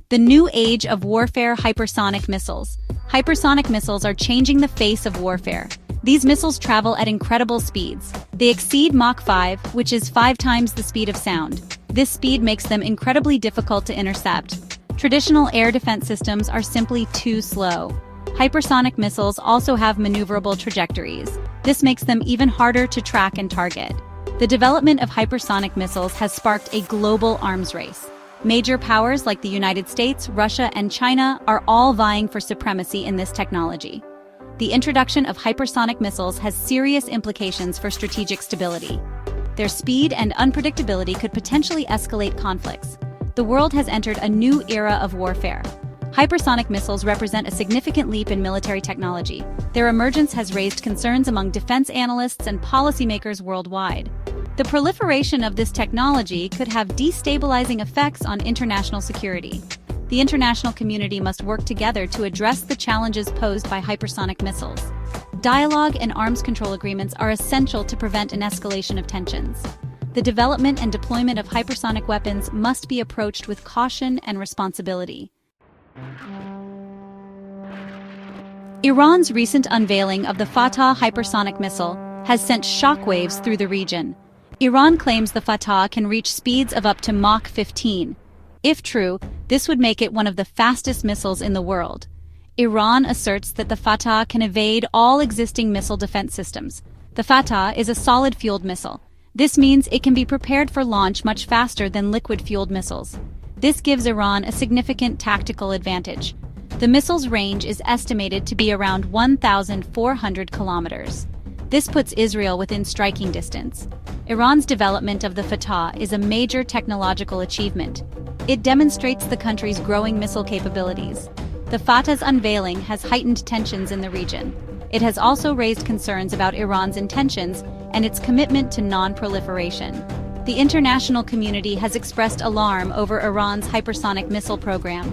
The new age of warfare: hypersonic missiles. Hypersonic missiles are changing the face of warfare. These missiles travel at incredible speeds. They exceed Mach 5, which is 5 times the speed of sound. This speed makes them incredibly difficult to intercept. Traditional air defense systems are simply too slow. Hypersonic missiles also have maneuverable trajectories. This makes them even harder to track and target. The development of hypersonic missiles has sparked a global arms race. Major powers like the United States, Russia, and China are all vying for supremacy in this technology. The introduction of hypersonic missiles has serious implications for strategic stability. Their speed and unpredictability could potentially escalate conflicts. The world has entered a new era of warfare. Hypersonic missiles represent a significant leap in military technology. Their emergence has raised concerns among defense analysts and policymakers worldwide. The proliferation of this technology could have destabilizing effects on international security. The international community must work together to address the challenges posed by hypersonic missiles. Dialogue and arms control agreements are essential to prevent an escalation of tensions. The development and deployment of hypersonic weapons must be approached with caution and responsibility. Iran's recent unveiling of the Fattah hypersonic missile has sent shockwaves through the region. Iran claims the Fattah can reach speeds of up to Mach 15. If true, this would make it one of the fastest missiles in the world. Iran asserts that the Fattah can evade all existing missile defense systems. The Fattah is a solid-fueled missile. This means it can be prepared for launch much faster than liquid-fueled missiles. This gives Iran a significant tactical advantage. The missile's range is estimated to be around 1,400 kilometers. This puts Israel within striking distance. Iran's development of the Fattah is a major technological achievement. It demonstrates the country's growing missile capabilities. The Fattah's unveiling has heightened tensions in the region. It has also raised concerns about Iran's intentions and its commitment to non-proliferation. The international community has expressed alarm over Iran's hypersonic missile program.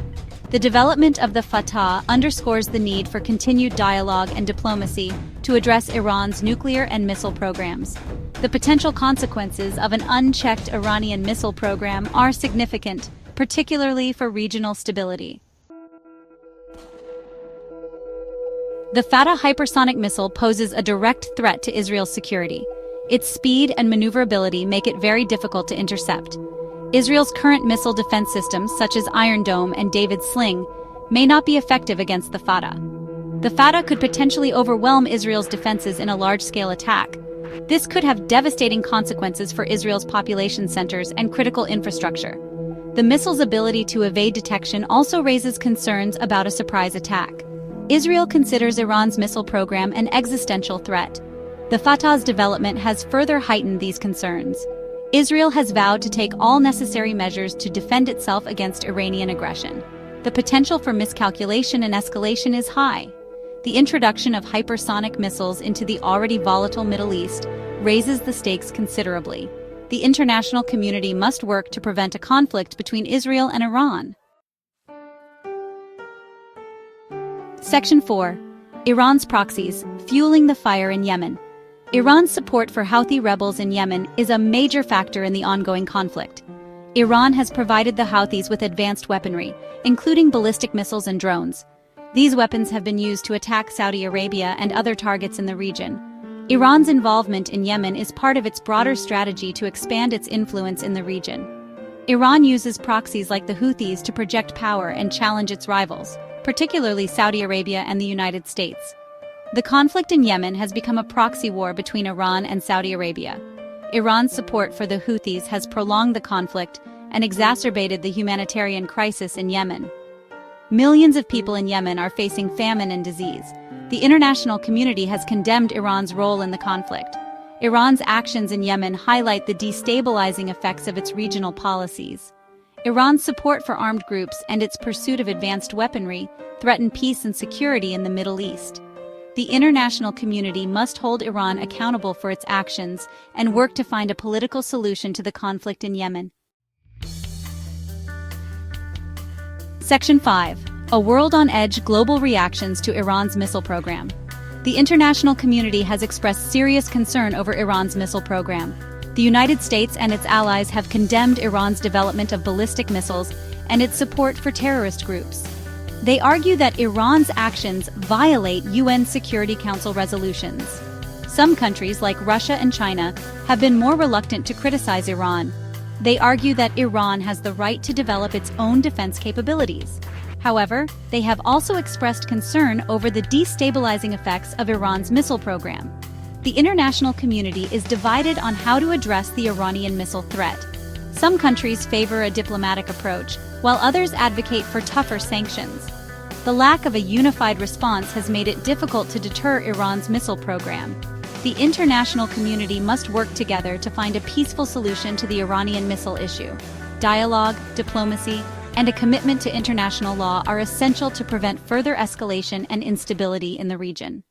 The development of the Fattah underscores the need for continued dialogue and diplomacy to address Iran's nuclear and missile programs. The potential consequences of an unchecked Iranian missile program are significant, particularly for regional stability. The Fattah hypersonic missile poses a direct threat to Israel's security. Its speed and maneuverability make it very difficult to intercept. Israel's current missile defense systems, such as Iron Dome and David's Sling, may not be effective against the Fattah. The Fattah could potentially overwhelm Israel's defenses in a large-scale attack. This could have devastating consequences for Israel's population centers and critical infrastructure. The missile's ability to evade detection also raises concerns about a surprise attack. Israel considers Iran's missile program an existential threat. The Fattah's development has further heightened these concerns. Israel has vowed to take all necessary measures to defend itself against Iranian aggression. The potential for miscalculation and escalation is high. The introduction of hypersonic missiles into the already volatile Middle East raises the stakes considerably. The international community must work to prevent a conflict between Israel and Iran. Section 4. Iran's proxies, fueling the fire in Yemen. Iran's support for Houthi rebels in Yemen is a major factor in the ongoing conflict. Iran has provided the Houthis with advanced weaponry, including ballistic missiles and drones. These weapons have been used to attack Saudi Arabia and other targets in the region. Iran's involvement in Yemen is part of its broader strategy to expand its influence in the region. Iran uses proxies like the Houthis to project power and challenge its rivals, particularly Saudi Arabia and the United States. The conflict in Yemen has become a proxy war between Iran and Saudi Arabia. Iran's support for the Houthis has prolonged the conflict and exacerbated the humanitarian crisis in Yemen. Millions of people in Yemen are facing famine and disease. The international community has condemned Iran's role in the conflict. Iran's actions in Yemen highlight the destabilizing effects of its regional policies. Iran's support for armed groups and its pursuit of advanced weaponry threaten peace and security in the Middle East. The international community must hold Iran accountable for its actions and work to find a political solution to the conflict in Yemen. Section 5. A World on Edge: Global Reactions to Iran's Missile Program. The international community has expressed serious concern over Iran's missile program. The United States and its allies have condemned Iran's development of ballistic missiles and its support for terrorist groups. They argue that Iran's actions violate UN Security Council resolutions. Some countries, like Russia and China, have been more reluctant to criticize Iran. They argue that Iran has the right to develop its own defense capabilities. However, they have also expressed concern over the destabilizing effects of Iran's missile program. The international community is divided on how to address the Iranian missile threat. Some countries favor a diplomatic approach, while others advocate for tougher sanctions. The lack of a unified response has made it difficult to deter Iran's missile program. The international community must work together to find a peaceful solution to the Iranian missile issue. Dialogue, diplomacy, and a commitment to international law are essential to prevent further escalation and instability in the region.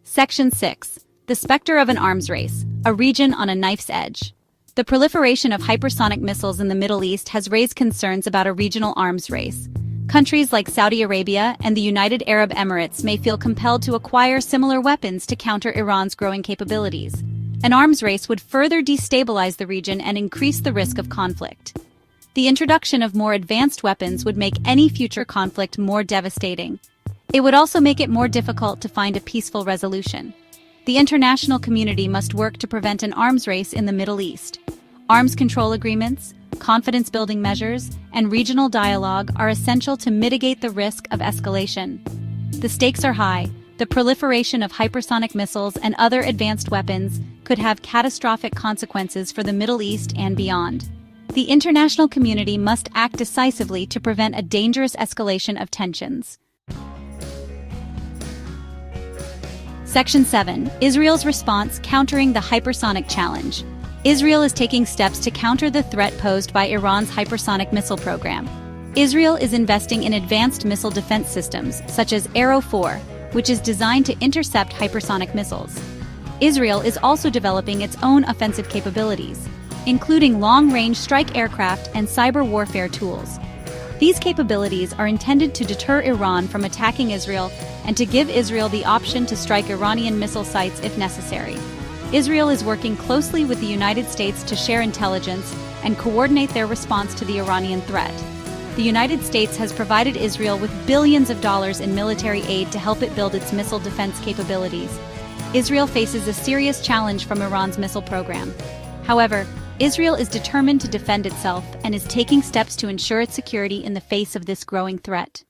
Section 6. The Specter of an Arms Race, a region on a knife's edge. The proliferation of hypersonic missiles in the Middle East has raised concerns about a regional arms race. Countries like Saudi Arabia and the United Arab Emirates may feel compelled to acquire similar weapons to counter Iran's growing capabilities. An arms race would further destabilize the region and increase the risk of conflict. The introduction of more advanced weapons would make any future conflict more devastating. It would also make it more difficult to find a peaceful resolution. The international community must work to prevent an arms race in the Middle East. Arms control agreements, confidence-building measures, and regional dialogue are essential to mitigate the risk of escalation. The stakes are high. The proliferation of hypersonic missiles and other advanced weapons could have catastrophic consequences for the Middle East and beyond. The international community must act decisively to prevent a dangerous escalation of tensions. Section 7. Israel's response countering the hypersonic challenge. Israel is taking steps to counter the threat posed by Iran's hypersonic missile program. Israel is investing in advanced missile defense systems, such as Arrow 4, which is designed to intercept hypersonic missiles. Israel is also developing its own offensive capabilities, including long-range strike aircraft and cyber warfare tools. These capabilities are intended to deter Iran from attacking Israel and to give Israel the option to strike Iranian missile sites if necessary. Israel is working closely with the United States to share intelligence and coordinate their response to the Iranian threat. The United States has provided Israel with billions of dollars in military aid to help it build its missile defense capabilities. Israel faces a serious challenge from Iran's missile program. However, Israel is determined to defend itself and is taking steps to ensure its security in the face of this growing threat.